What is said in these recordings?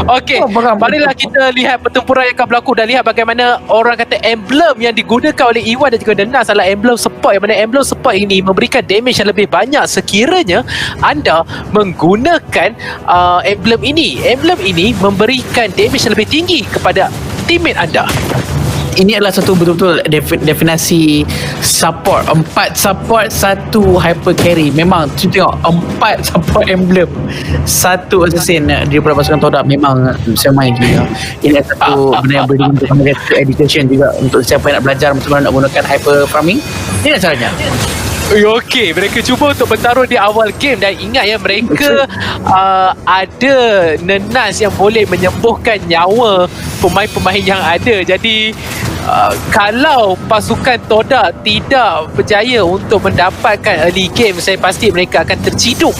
Okey, marilah kita lihat pertempuran yang akan berlaku dan lihat bagaimana orang kata emblem yang digunakan oleh Iwan dan juga Denas adalah emblem support, yang mana emblem support ini memberikan damage yang lebih banyak sekiranya anda menggunakan emblem ini. Emblem ini memberikan damage yang lebih tinggi kepada teammate anda. Ini adalah satu betul-betul definasi support. 4 support, 1 hyper carry. Memang tengok 4 support emblem, 1 assassin daripada pasukan Todak. Memang semai gila. Ini adalah satu benda yang boleh untuk education juga untuk siapa yang nak belajar macam mana nak gunakan hyper farming. Ini adalah caranya. Okey, mereka cuba untuk bertaruh di awal game dan ingat ya, mereka ada nenas yang boleh menyembuhkan nyawa pemain-pemain yang ada. Jadi kalau pasukan Todak tidak berjaya untuk mendapatkan early game, saya pasti mereka akan terciduk.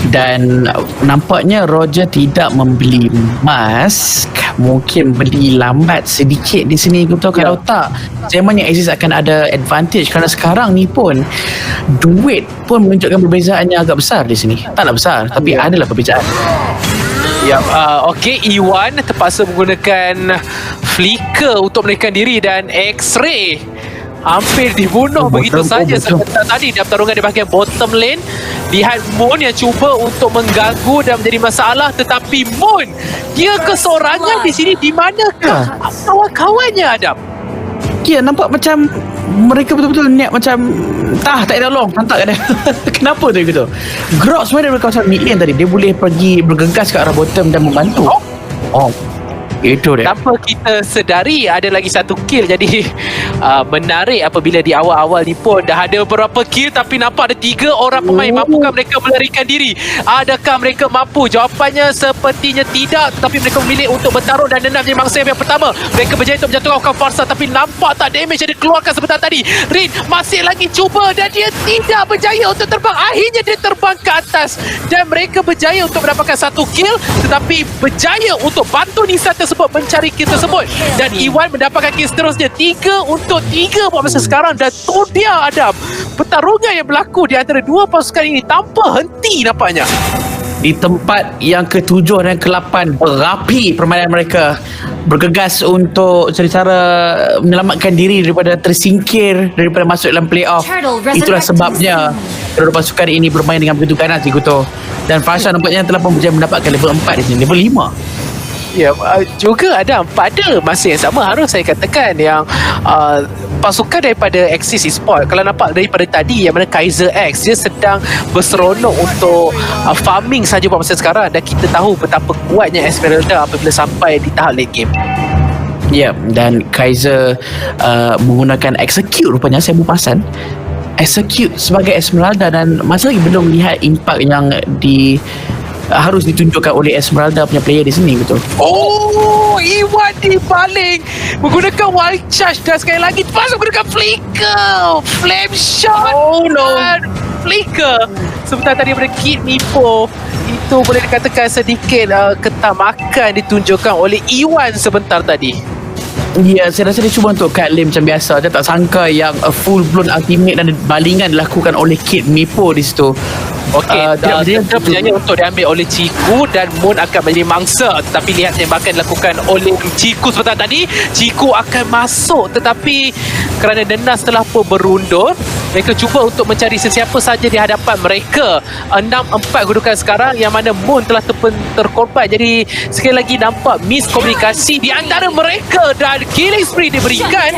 Dan nampaknya Roger tidak membeli mask, mungkin beli lambat sedikit di sini betul. Kalau tak, Jerman yang Aziz akan ada advantage kerana sekarang ni pun duit pun menunjukkan perbezaannya agak besar di sini. Taklah besar, tapi adalah perbezaan. Okey, Iwan terpaksa menggunakan flicker untuk menaikkan diri dan X-ray hampir dibunuh begitu saja sebentar tadi dalam pertarungan di bahagian bottom lane. Lihat Moon yang cuba untuk mengganggu dan menjadi masalah, tetapi Moon dia kesorangan di sini. Di manakah kawan-kawannya, Adam? Ya, nampak macam mereka betul-betul niat macam tak ada tolong, hantar kat dia. Kenapa tu gitu? Grok semua daripada kawasan mid lane tadi, dia boleh pergi bergegas ke arah bottom dan membantu. Itu dia. Tanpa kita sedari ada lagi satu kill. Jadi menarik apabila di awal-awal ni pun dah ada beberapa kill, tapi nampak ada 3 orang pemain. Mampukah mereka melarikan diri? Adakah mereka mampu? Jawapannya sepertinya tidak, tetapi mereka memilih untuk bertaruh dan Denas menjadi mangsa yang pertama. Mereka berjaya untuk menjatuhkan Farsa, tapi nampak tak damage yang dikeluarkan sebentar tadi. Rin masih lagi cuba dan dia tidak berjaya untuk terbang. Akhirnya dia terbang ke atas dan mereka berjaya untuk mendapatkan satu kill, tetapi berjaya untuk bantu Nisa tersebut mencari kill tersebut. Dan Iwan mendapatkan kill seterusnya. 3 untuk 3 buat masa sekarang. Dan tu dia, Adam, pertarungan yang berlaku di antara dua pasukan ini tanpa henti nampaknya. Di tempat yang ke-7 dan ke-8 berapi permainan mereka, bergegas untuk cari cara menyelamatkan diri daripada tersingkir daripada masuk dalam playoff. Itulah sebabnya kedua pasukan ini bermain dengan begitu ganas di Kuto. Dan Farsha nampaknya telah pun berjaya mendapatkan level 4 di sini, level 5. Ya, juga ada pada masa yang sama harus saya katakan yang pasukan daripada Axis Esports, kalau nampak daripada tadi yang mana Kaiser X dia sedang berseronok untuk farming saja pada masa sekarang, dan kita tahu betapa kuatnya Esmeralda apabila sampai di tahap late game. Ya, dan Kaiser menggunakan Execute rupanya, saya berpasan Execute sebagai Esmeralda, dan masih lagi belum lihat impak yang harus ditunjukkan oleh Esmeralda punya player di sini, betul. Iwan dibaling menggunakan wild charge dan sekali lagi terpaksa menggunakan flicker, flame shot dan flicker. Sebentar tadi pada Kid Mipo itu boleh dikatakan sedikit ketamakan ditunjukkan oleh Iwan sebentar tadi. Ya, saya rasa dia cuba untuk cut lane macam biasa. Dia tak sangka yang full blown ultimate dan balingan dilakukan oleh Kid Mipo di situ. Okey, dia berjaya untuk diambil oleh Ciku dan Moon akan menjadi mangsa. Tetapi lihat yang akan dilakukan oleh Ciku sebentar tadi. Ciku akan masuk, tetapi kerana Denas telah pun berundur, mereka cuba untuk mencari sesiapa saja di hadapan mereka. 6-4 kedudukan sekarang, yang mana Moon telah terkorban. Jadi sekali lagi nampak miskomunikasi di antara mereka dan killing spree diberikan,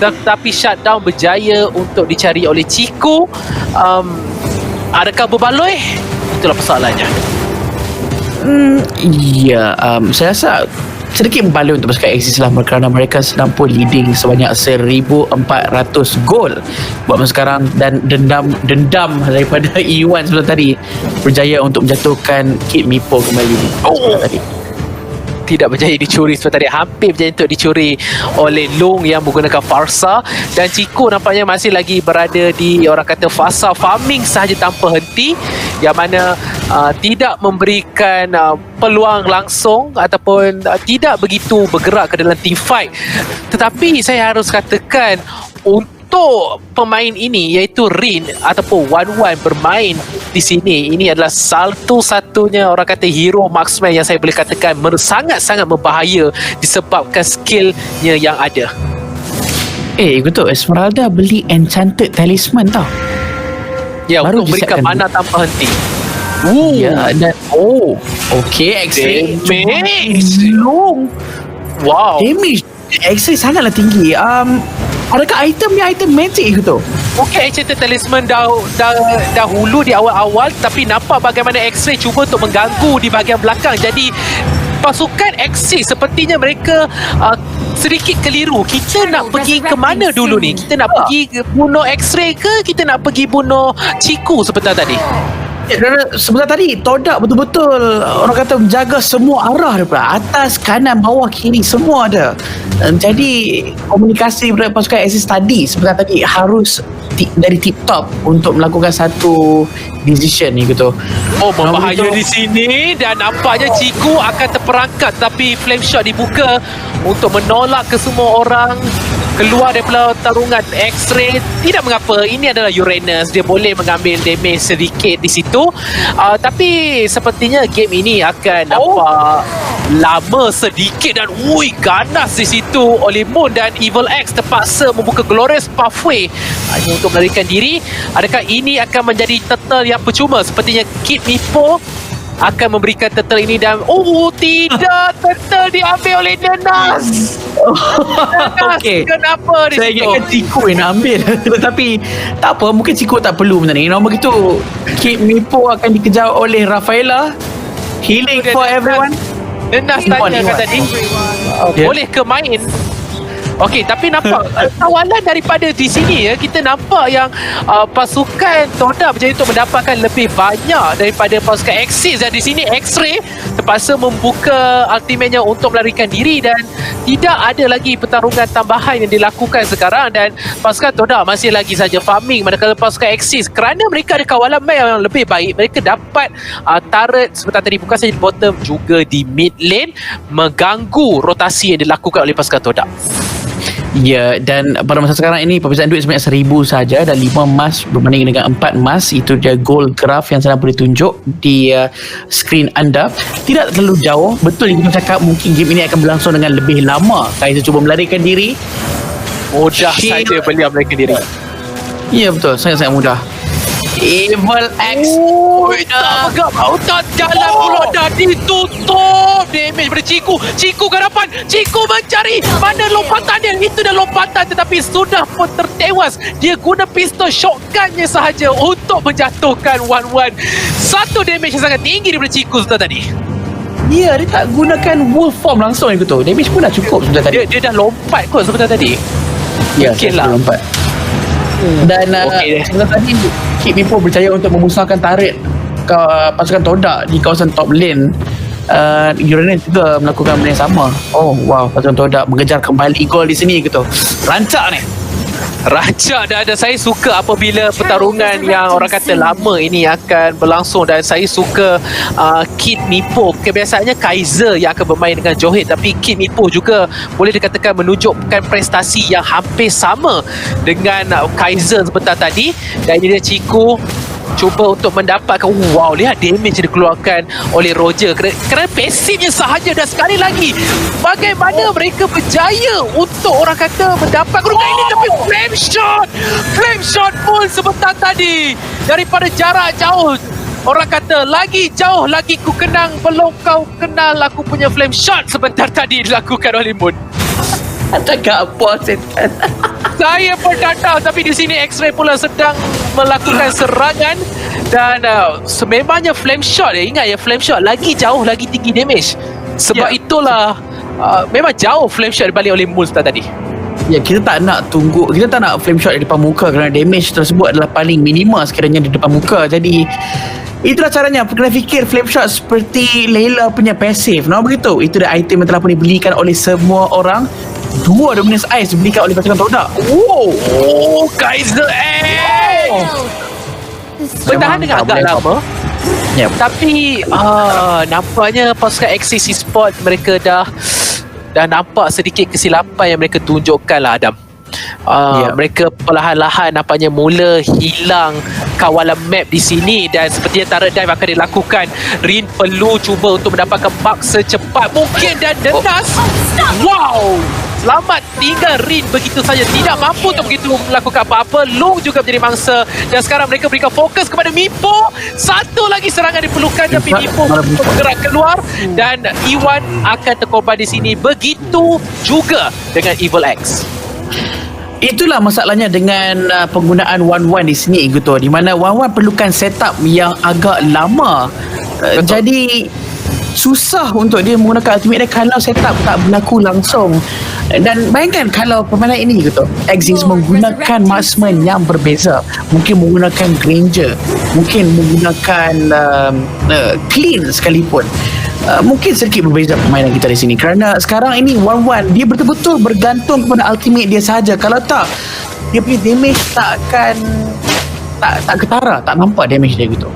tetapi shutdown berjaya untuk dicari oleh Ciku. Adakah berbaloi? Itulah persoalannya. Saya rasa sedikit berbaloi untuk pasukan Axis lah, kerana mereka sedang pun leading sebanyak 1,400 gol buat masa sekarang, dan dendam daripada Iwan sebelum tadi berjaya untuk menjatuhkan Kid Mipo kembali tadi. Tidak berjaya dicuri seperti tadi, hampir berjaya untuk dicuri oleh Long yang menggunakan Farsa, dan Ciku nampaknya masih lagi berada di orang kata fasa farming sahaja tanpa henti, yang mana tidak memberikan peluang langsung ataupun tidak begitu bergerak ke dalam team fight. Tetapi saya harus katakan, untuk untuk pemain ini iaitu Rin ataupun Wan bermain di sini, ini adalah satu-satunya orang kata hero marksman yang saya boleh katakan sangat-sangat berbahaya disebabkan skillnya yang ada. Betul, Esmeralda beli Enchanted Talisman tau. Ya, Baru untuk memberikan disiapkan mana tanpa henti. Ya, dan okay, X-ray Damage. long. Wow. Damage X-ray sangatlah tinggi. Adakah item ni item magic ke tu? Okey, Enchanted Talisman dahulu di awal-awal, tapi nampak bagaimana X-Ray cuba untuk mengganggu di bahagian belakang. Jadi pasukan X-Ray sepertinya mereka sedikit keliru. Kita nak pergi ke mana dulu ni? Kita nak pergi bunuh X-Ray ke kita nak pergi bunuh Chiku sebentar tadi? Kerana sebentar tadi Todak betul-betul orang kata menjaga semua arah daripada atas, kanan, bawah, kiri, semua ada. Jadi komunikasi daripada pasukan Axis tadi sebentar tadi harus dari tip top untuk melakukan satu decision ni gitu. Oh, berbahaya di sini dan nampaknya Chiku akan terperangkap, tapi flame shot dibuka untuk menolak ke semua orang keluar daripada tarungan X-Ray. Tidak mengapa, ini adalah Uranus, dia boleh mengambil damage sedikit di situ. Tapi sepertinya game ini akan nampak lama sedikit dan ganas di situ oleh Moon, dan Evil X terpaksa membuka Glorious Pathway hanya untuk melarikan diri. Adakah ini akan menjadi turtle yang percuma? Sepertinya Kid Mipo akan memberikan turtle ini dan tidak, turtle diambil oleh Nenas. Okey. Kenapa di Saya situ? ingatkan Chico yang nak ambil. Tetapi tak apa, mungkin Chico tak perlu benda ni. Nombor begitu Kid Mipo akan dikejar oleh Rafaela. Healing for everyone. Nenas tanya tadi, boleh ke main? Okey, tapi nampak kawalan daripada di sini ya, kita nampak yang pasukan Todak berjaya untuk mendapatkan lebih banyak daripada pasukan Axis, dan di sini X-Ray terpaksa membuka ultimate-nya untuk melarikan diri dan tidak ada lagi pertarungan tambahan yang dilakukan sekarang, dan pasukan Todak masih lagi saja farming, manakala pasukan Axis kerana mereka ada kawalan yang lebih baik, mereka dapat turret sebentar tadi bukan saja di bottom juga di mid lane mengganggu rotasi yang dilakukan oleh pasukan Todak. Ya, dan pada masa sekarang ini perbezaan duit sebanyak 1,000 saja dan 5 emas berbanding dengan 4 emas. Itu dia goal graph yang saya boleh tunjuk di skrin anda. Tidak terlalu jauh. Betul yang kita cakap, mungkin game ini akan berlangsung dengan lebih lama. Kaiser cuba melarikan diri. Mudah saja beliau melarikan diri. Ya, betul, sangat-sangat mudah. Evil X. Tak agak tak jalan pula dah ditutup. Damage pada Chiku ke hadapan. Chiku mencari mana lompatan dia. Itu dah lompatan tetapi sudah pun tertewas. Dia guna pistol shotgunnya sahaja untuk menjatuhkan Wan. Satu damage yang sangat tinggi daripada Chiku sebentar tadi. Ya, dia tak gunakan wolf form langsung gitu. Damage pun dah cukup sebentar tadi. Dia dah lompat kot sebentar tadi. Ya, mungkin lah. Lompat. Dan sebentar tadi Kid Mipo berjaya untuk memusnahkan turret ke pasukan Todak di kawasan top lane. Uranus juga melakukan benda yang sama. Oh wow, pasukan Todak mengejar kembali gol di sini gitu. Rancak ni. Rancak dan saya suka apabila pertarungan yang orang kata lama ini akan berlangsung, dan saya suka Kid Mipo. Kebiasaannya Kaiser yang akan bermain dengan Johid, tapi Kid Mipo juga boleh dikatakan menunjukkan prestasi yang hampir sama dengan Kaiser sebentar tadi. Dan ini dia Chiku cuba untuk mendapatkan lihat damage yang dikeluarkan oleh Roger kerana pasifnya sahaja. Dan sekali lagi bagaimana mereka berjaya untuk orang kata mendapat kedudukan ini, tapi flame shot pun sebentar tadi daripada jarak jauh. Orang kata lagi jauh lagi ku kenang, belum kau kenal aku punya flame shot sebentar tadi dilakukan oleh Moon. Cakap apa setan. Saya pun tak tahu, tapi di sini X-Ray pula sedang melakukan serangan dan sememangnya flame shot ingat ya, flame shot lagi jauh lagi tinggi damage. Sebab itulah memang jauh flame shot dibalik oleh Moon tadi. Ya, kita tak nak flame shot di depan muka kerana damage tersebut adalah paling minima sekiranya di depan muka. Jadi itulah caranya. Kena fikir flame shot seperti Layla punya passive. Begitu. Itu dia item yang telah pun dibelikan oleh semua orang. 2 Dominus Ice dibelikan oleh pasukan Todak. Kaiser X bertahan dengan agak lama. Yep. Tapi nampaknya pasukan Axis Esports mereka dah nampak sedikit kesilapan yang mereka tunjukkan lah, Adam. Mereka perlahan-lahan nampaknya mula hilang kawalan map di sini, dan sepertinya turret dive akan dilakukan. Rin perlu cuba untuk mendapatkan mark secepat mungkin, dan Denas selamat tinggal Rin begitu saja, tidak mampu untuk begitu melakukan apa-apa. Long juga menjadi mangsa, dan sekarang mereka berikan fokus kepada Mipo. Satu lagi serangan diperlukan, tapi Mipo bergerak keluar dan Iwan akan terkorban di sini. Begitu juga dengan Evil X. Itulah masalahnya dengan penggunaan 1-1 di sini gitu, di mana 1-1 perlukan setup yang agak lama. Jadi susah untuk dia menggunakan ultimate dia kalau setup tak berlaku langsung. Dan bayangkan kalau permainan ini gitu, Exis menggunakan marksman yang berbeza, mungkin menggunakan Granger, mungkin menggunakan clean sekalipun, mungkin sedikit berbeza permainan kita di sini. Kerana sekarang ini 1-1 dia betul-betul bergantung kepada ultimate dia saja. Kalau tak, dia punya damage tak ketara, tak nampak damage dia gitu.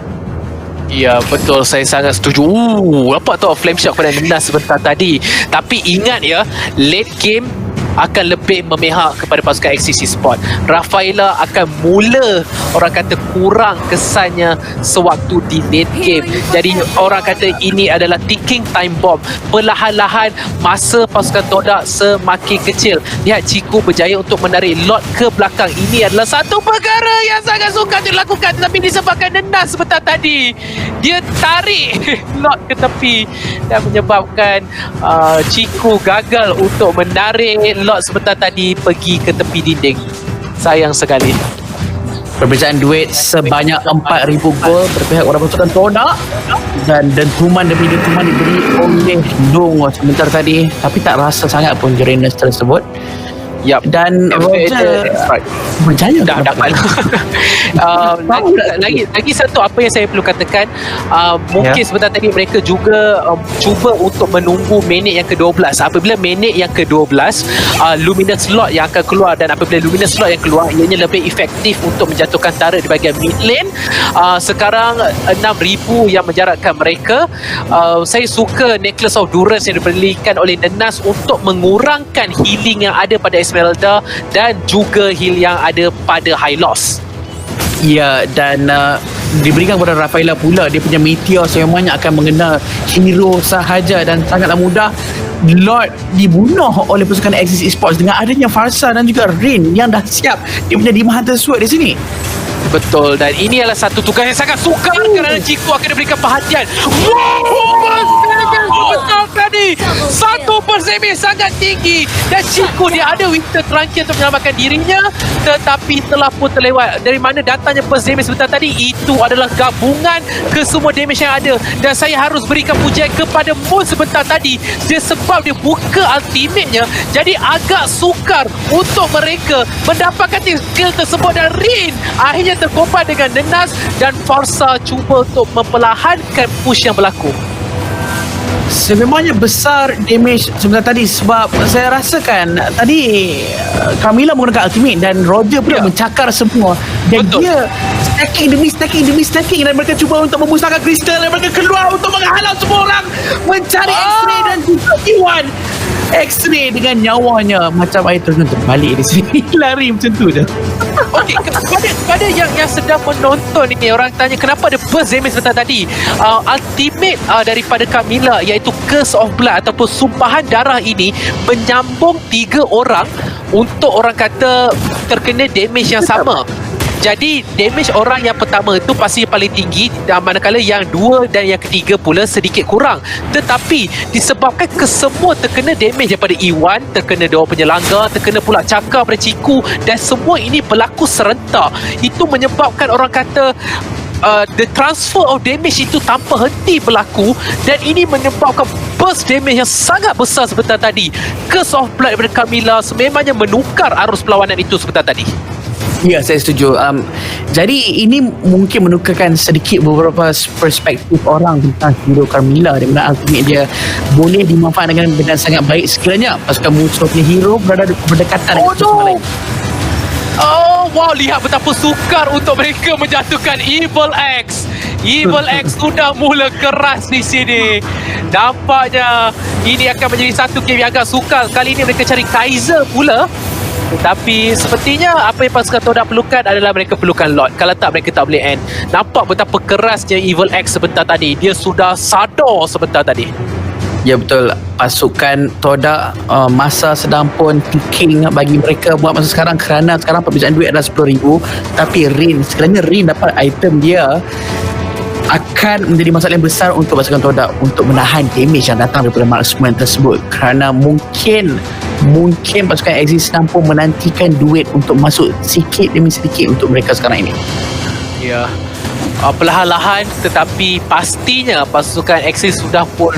Ya, betul, saya sangat setuju. Nampak tu flame shot pada Nenas sebentar tadi. Tapi ingat ya, late game akan lebih memihak kepada pasukan XCC Sport. Rafaela akan mula orang kata kurang kesannya sewaktu di late game. Jadi orang kata ini adalah ticking time bomb. Perlahan-lahan masa pasukan Todak semakin kecil. Lihat Chico berjaya untuk menarik Lord ke belakang. Ini adalah satu perkara yang sangat sukar dilakukan, tetapi disebabkan Nenas sebentar tadi, dia tarik Lord ke tepi dan menyebabkan Chico gagal untuk menarik Lord sebentar tadi pergi ke tepi dinding. Sayang sekali. Perbezaan duit sebanyak 4,000 gol berpihak orang pasukan Todak, dan dentuman demi dentuman diberi oleh Long sebentar tadi, tapi tak rasa sangat pun Uranus tersebut. Dan Roger berjaya dah dapat. lagi satu apa yang saya perlu katakan, mungkin sebentar tadi mereka juga cuba untuk menunggu minit yang ke-12. Apabila minit yang ke-12, Luminous Slot yang akan keluar, dan apabila Luminous Slot yang keluar, ianya lebih efektif untuk menjatuhkan turret di bahagian mid lane. Sekarang 6,000 yang menjarakkan mereka. Saya suka Necklace of Durance yang diberikan oleh Nenas untuk mengurangkan healing yang ada pada Esmeralda dan juga heal yang ada pada Hylos. Ya, dan diberikan kepada Rafaela pula dia punya meteor semuanya akan mengena hero sahaja, dan sangatlah mudah Lord dibunuh oleh pasukan Axis Esports dengan adanya Farsa dan juga Rin yang dah siap dia punya Demon Hunter Sword di sini. Betul, dan ini adalah satu tugas yang sangat sukar kerana Chico akan diberikan perhatian. Betul tadi, 1% sangat tinggi, dan Chico dia ada winter truncheon untuk menyelamatkan dirinya, tetapi telah pun terlewat. Dari mana datangnya burst damage sebentar tadi, itu adalah gabungan ke semua damage yang ada. Dan saya harus berikan pujian kepada Moon sebentar tadi, dia sebab dia buka ultimate-nya, jadi agak sukar untuk mereka mendapatkan skill tersebut. Dan Rin akhirnya terkorban dengan Nenas, dan Farsa cuba untuk memperlahankan push yang berlaku. Sememangnya besar damage sebentar tadi, sebab saya rasakan tadi Camila menggunakan ultimate dan Roger pula mencakar semua, dan dia stacking demi stacking, dan mereka cuba untuk memusnahkan kristal, dan mereka keluar untuk menghalau semua orang mencari X-ray dan juga Iwan. X-ray dengan nyawanya macam air terjun terbalik di sini. Lari macam tu je. Okey, kepada yang sedang menonton ini, orang tanya kenapa ada burst damage sebentar tadi. Ultimate daripada Camila, iaitu Curse of Blood ataupun sumpahan darah ini, menyambung 3 orang untuk orang kata terkena damage yang sama. Jadi damage orang yang pertama itu pasti paling tinggi, dan manakala yang 2 dan yang ketiga pula sedikit kurang. Tetapi disebabkan kesemua terkena damage daripada Iwan, terkena dua penyelanggar, terkena pula cakar pada Ciku, dan semua ini berlaku serentak, itu menyebabkan orang kata the transfer of damage itu tanpa henti berlaku, dan ini menyebabkan burst damage yang sangat besar sebentar tadi. Curse of Blood daripada Camila sememangnya menukar arus perlawanan itu sebentar tadi. Ya, saya setuju. Jadi ini mungkin menukarkan sedikit beberapa perspektif orang tentang hero Carmilla, di mana ultimate dia boleh dimanfaatkan dengan sangat baik sekiranya pasukan musuh punya hero berada berdekatan dengan pasukan lain. Oh, wow, lihat betapa sukar untuk mereka menjatuhkan Evil X. Evil X sudah mula keras di sini. Nampaknya ini akan menjadi satu game yang agak sukar. Kali ini mereka cari Kaiser pula. Tetapi sepertinya apa yang pasukan Todak perlukan adalah mereka perlukan Lord. Kalau tak, mereka tak boleh end. Nampak betapa kerasnya Evil X sebentar tadi. Dia sudah sadar sebentar tadi. Ya betul, pasukan Todak masa sedang pun ticking bagi mereka buat masa sekarang, kerana sekarang perbezaan duit adalah 10,000. Tapi Rin, sekiranya Rin dapat item dia, akan menjadi masalah yang besar untuk pasukan Todak untuk menahan damage yang datang daripada marksman tersebut, kerana mungkin pasukan Axis sedang pun menantikan duit untuk masuk sikit demi sedikit untuk mereka sekarang ini. Ya, perlahan-lahan tetapi pastinya pasukan Axis sudah pun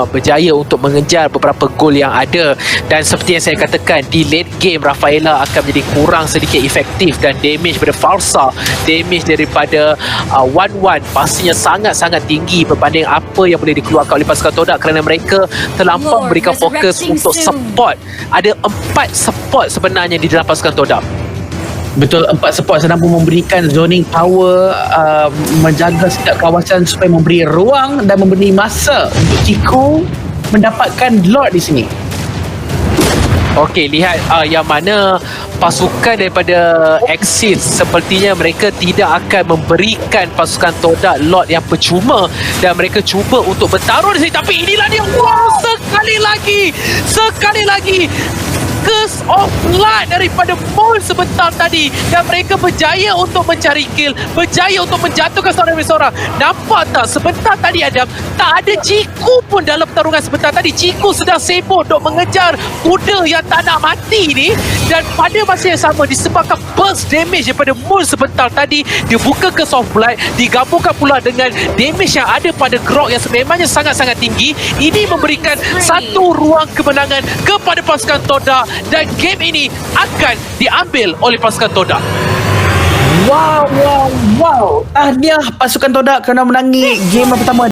berjaya untuk mengejar beberapa gol yang ada. Dan seperti yang saya katakan, di late game Rafaela akan menjadi kurang sedikit efektif, dan damage daripada Falsa, damage daripada 1-1 pastinya sangat-sangat tinggi berbanding apa yang boleh dikeluarkan oleh pasukan Todak, kerana mereka terlampau memberikan fokus untuk support. Ada 4 support sebenarnya di dalam pasukan Todak. Betul, 4 support sedang pun memberikan zoning power, menjaga setiap kawasan supaya memberi ruang dan memberi masa untuk Chico mendapatkan Lord di sini. Okey, lihat yang mana pasukan daripada Axis sepertinya mereka tidak akan memberikan pasukan Todak Lord yang percuma, dan mereka cuba untuk bertaruh di sini. Tapi inilah dia, wow, sekali lagi Curse of Blood daripada Mol sebentar tadi, dan mereka berjaya untuk mencari kill, berjaya untuk menjatuhkan seorang demi seorang. Nampak tak sebentar tadi Adam, tak ada Chico pun dalam pertarungan sebentar tadi. Chico sedang sibuk untuk mengejar kuda yang tak nak mati ni, dan pada masa yang sama disebabkan burst damage daripada Mol sebentar tadi, dia buka Curse of Blood digabungkan pula dengan damage yang ada pada Grok yang sememangnya sangat-sangat tinggi. Ini memberikan satu ruang kemenangan kepada pasukan Todak, dan game ini akan diambil oleh pasukan Todak. Wow. Tahniah pasukan Todak kerana menangi game pertama